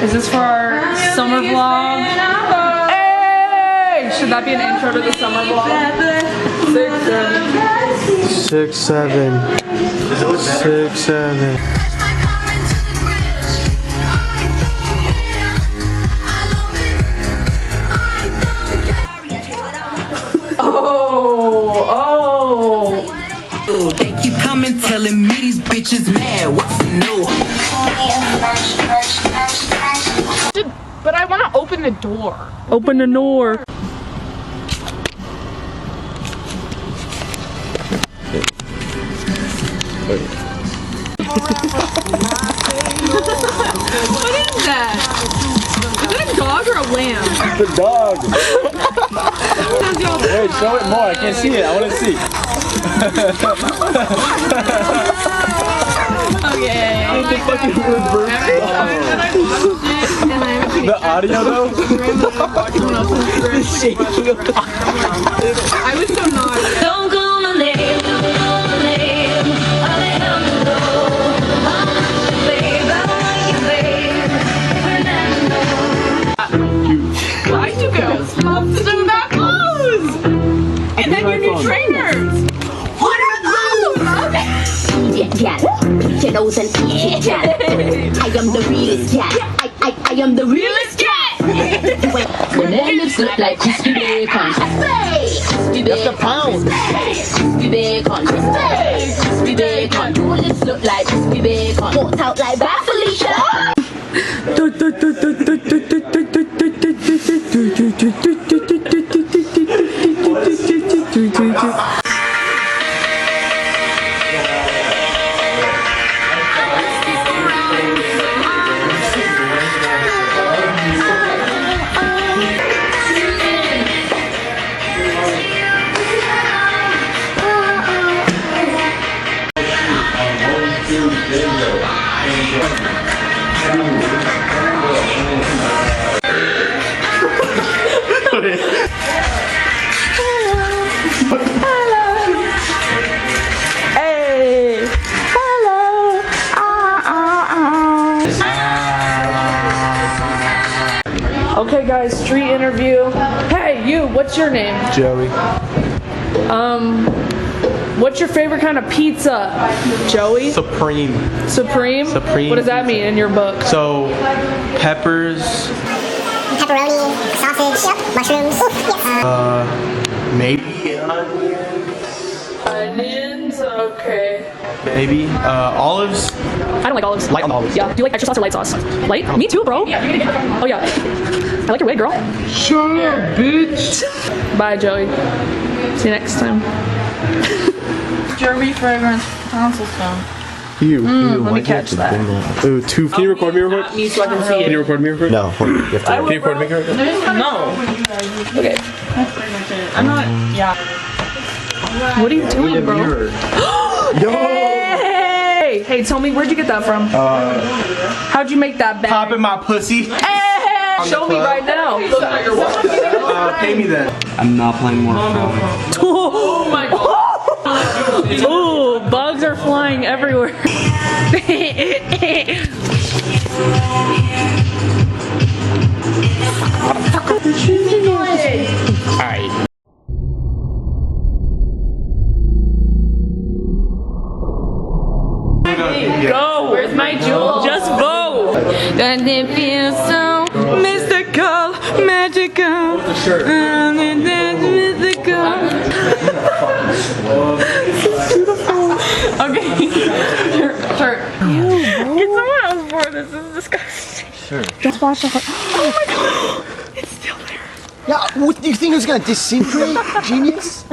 Is this for our summer vlog? Hey! Should that be an intro to the summer vlog? 6, 7. 6, 7. They keep coming telling me these bitches mad. What's new? But I want to open the door. Open the door. What is that? Is that a dog or a lamb? The dog. Wait, show it more. I can't see it. I want to see. Okay. The fucking reverse The audio though? I was so naughty. Don't call my name, don't call my name. Alejandro, babe, I like you, babe. Fernando. Why'd you go? Love to do that pose. And then your new trainers. What are those? Gal, Genos and gal. I am the realest gal. I am the realest gal. When their lips look like crispy bacon. Crispy bacon. That's the pound. Crispy bacon. Crispy bacon. Your lips look like crispy bacon. Put out like that, Felicia. Okay guys, street interview. Hey you, what's your name? Joey. What's your favorite kind of pizza? Joey? Supreme. Supreme? Supreme What does that pizza. mean in your book? So, peppers. Pepperoni, sausage, mushrooms. Maybe Onions? Okay. maybe olives. I don't like olives. Light on the olives. Yeah. Do you like extra sauce or light sauce? Light? Me too, bro. Oh yeah. I like your wig, girl. Shut up, bitch. Bye, Joey. See you next time. Jeremy fragrance tonsil stone. Let me catch that. Ooh, two. Can you record me real quick? Me so I can see Can you it. record me real quick? No, you have to. Can you record me real quick? No. Okay. That's pretty much it. I'm not, yeah. What are you doing, bro? Yo! Hey, tell me, where'd you get that from? How'd you make that bag? Popping my pussy. Hey, show me right now. Pay me then. I'm not playing more phone. Oh my god. Ooh, bugs are flying everywhere. Alright. Go. Where's my jewel? Just vote. And it feels so mystical, magical. And it's mystical. Okay. Sure. Get someone else for this. This is disgusting. Sure. Just watch the heart. Oh my god. It's still there. Yeah, what do you think it was gonna disintegrate, genius?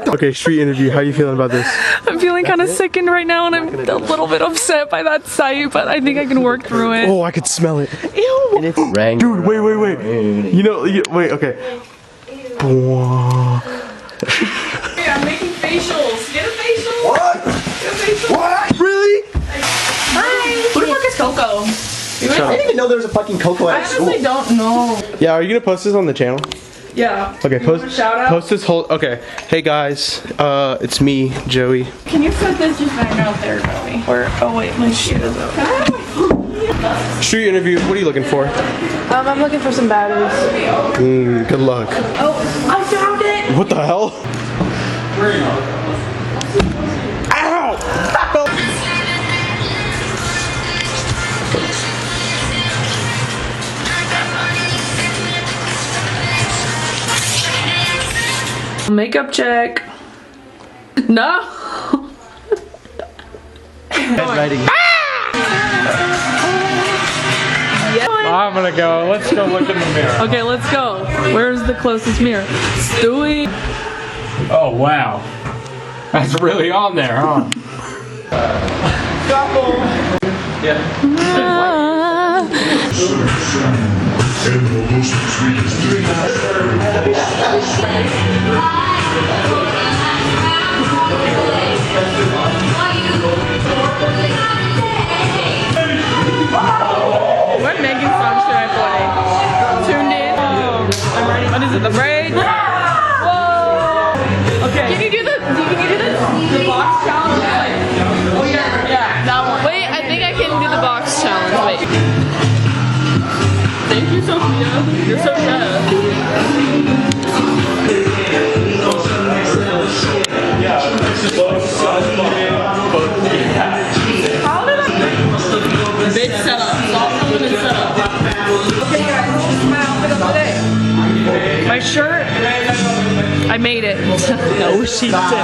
Okay, street interview. How you feeling about this? I'm feeling kind of sickened right now, and I'm a little bit upset by that sight, but I think I can work through it. Oh, I could smell it. Ew. Rang. Dude, wait. You know, wait, okay. Hey, I'm making facials. Get a facial. What? Get a facial. What? Really? Hi. Who the fuck is Coco? I didn't even know there was a fucking cocoa I at school. honestly don't know. Yeah, are you gonna post this on the channel? Yeah. Okay, You want a shout out? post this whole. Okay, hey guys, it's me, Joey. Can you put this just back out there, Joey? Or, oh wait, my shit is out. Street interviews, what are you looking for? I'm looking for some batteries. Good luck. Oh, I found it. What the hell? Ow! Makeup check. No. Writing. I'm gonna go. Let's go look in the mirror. Okay, let's go. Where's the closest mirror? Stewie. Oh wow, that's really on there, huh? What Megan song should I play? Tuned in. I'm ready. What is it? The braid? Whoa. Okay. Can you do the box challenge? Yeah, that one. Wait, I think I can do the box challenge. Wait. Thank you, Sophia. You're so good. How did I? Big setup. Soft open and setup. Okay, guys, this is my outfit of the day. My shirt. I made it. No, she didn't, bro.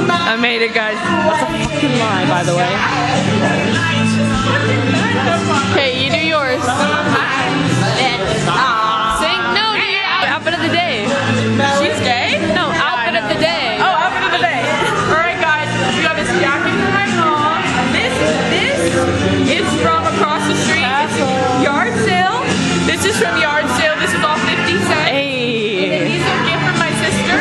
I made it, guys. That's a fucking lie, by the way. Okay, you do yours. Sing. No, do your outfit of the day. She's gay? No, outfit of the day. Oh, outfit of the day. All right, guys. We got this jacket for my mom. This is from across the street. It's a yard sale. This is from yard sale. This is all 50 cents. Hey. And then these are a gift from my sister.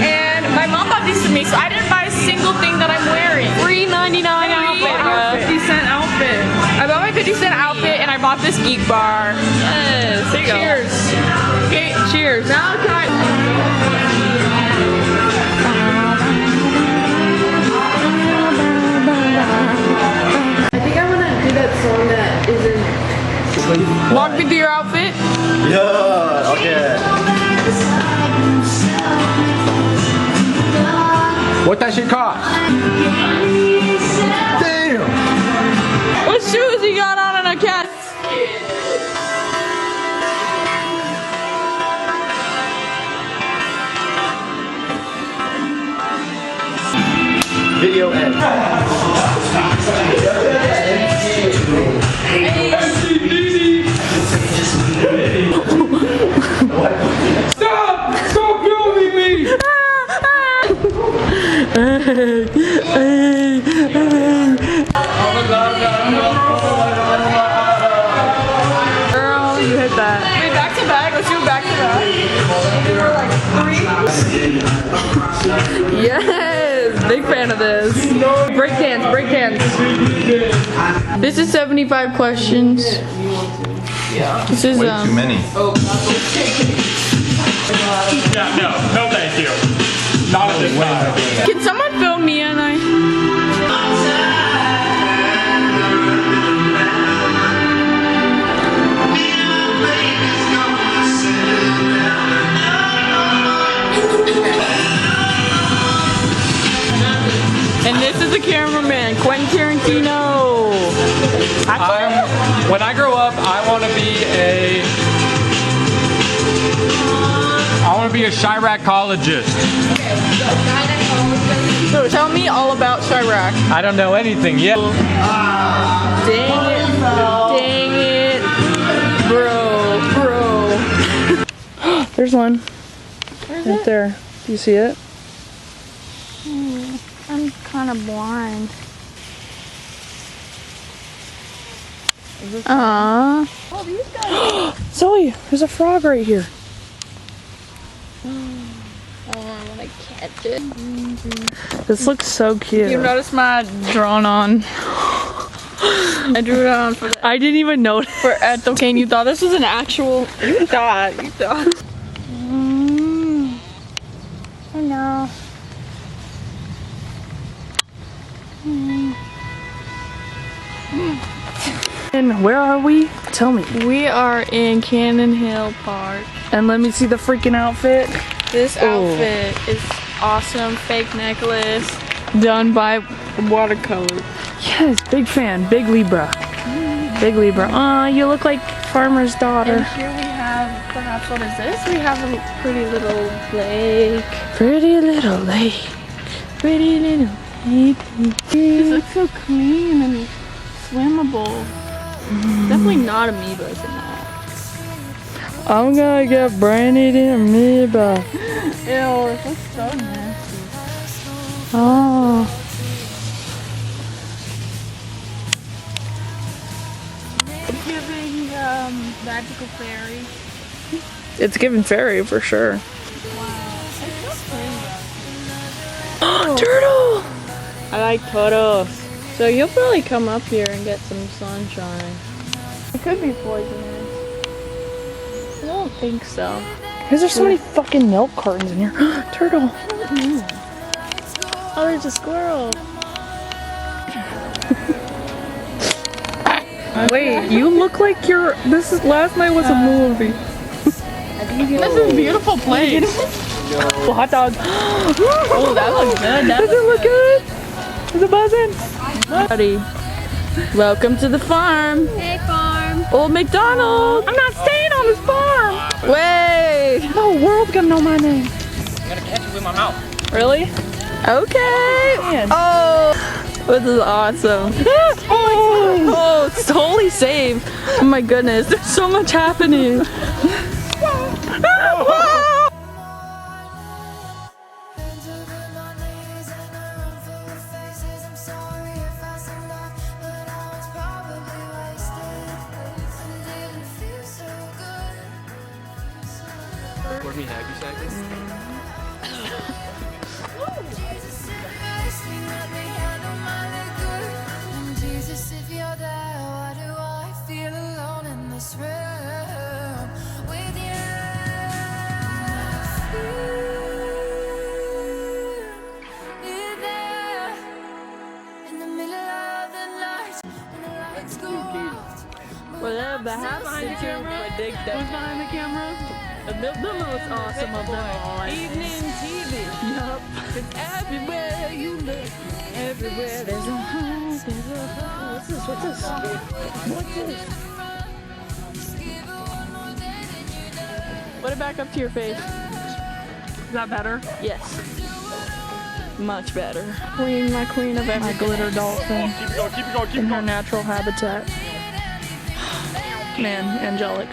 And my mom bought these for me, so I didn't buy a single thing that I'm wearing. $3.99 outfit. 50-cent outfit. I bought my 50-cent outfit and I bought this geek bar. Yes. There you go. Cheers. Okay, cheers. Now can I... I think I want to do that song that is in... Walk me through your outfit. Yeah, okay. What that shit cost? Damn! What shoes you got on in a cat? Video end. Stop! Stop filming me! Girl, you hit that. Wait, back to back? Let's do back to back. Yes! Big fan of this. Break dance, break dance. This is 75 questions. This is Way too many. Yeah, no thank you. Not at this time. Can someone film me and I? And this is the cameraman, Quentin Tarantino. When I grow up, I want to be a Chiracologist. So tell me all about Chirac. I don't know anything yet. Dang it, bro. There's one. Right there. Do you see it? I'm kind of blind. Aww. Zoe, there's a frog right here. I want to catch it. This looks so cute. You notice my drawn on? I drew it on for I didn't even notice. for at the cane. You thought this was an actual. You thought. I know. And where are we? Tell me. We are in Cannon Hill Park. And let me see the freaking outfit. This outfit is awesome. Fake necklace done by watercolor. Yes, big fan. Big Libra. Big Libra. Aw, you look like Farmer's daughter. And here we have, perhaps, what is this? We have a pretty little lake. Pretty little lake. Pretty little lake. This looks so clean and swimmable. Definitely not amoebas in that. I'm gonna get branded in amoeba. Ew, this looks so nasty. Oh. It's giving magical fairy. It's giving fairy for sure. Turtle! I like turtles. So you'll probably come up here and get some sunshine. It could be poisonous. I don't think so. Is there so many fucking milk cartons in here? Turtle! Oh, there's a squirrel. Wait, you look like you're. This is last night was a movie. This is a beautiful place. Oh, hot dog. Oh, that looks good. Does it look good? Is it buzzing? Buddy, welcome to the farm. Hey, farm. Old McDonald. I'm not staying on this farm. Wait. The whole world's gonna know my name. I'm gonna catch you with my mouth. Really? Okay. Man. Oh, this is awesome. Oh, it's totally safe. Oh my goodness, there's so much happening. Record me happy seconds. Whatever happens, behind the camera. Who's behind the camera? The most awesome of them all. Evening TV. Yup. It's everywhere you look. Everywhere there's a home. There's a home. What's this? What's this? What's this? Put it back up to your face. Is that better? Yes. Much better. My queen of My everything. glitter dolphin Keep it going, keep it going, keep in it her going. natural habitat. Man, angelic.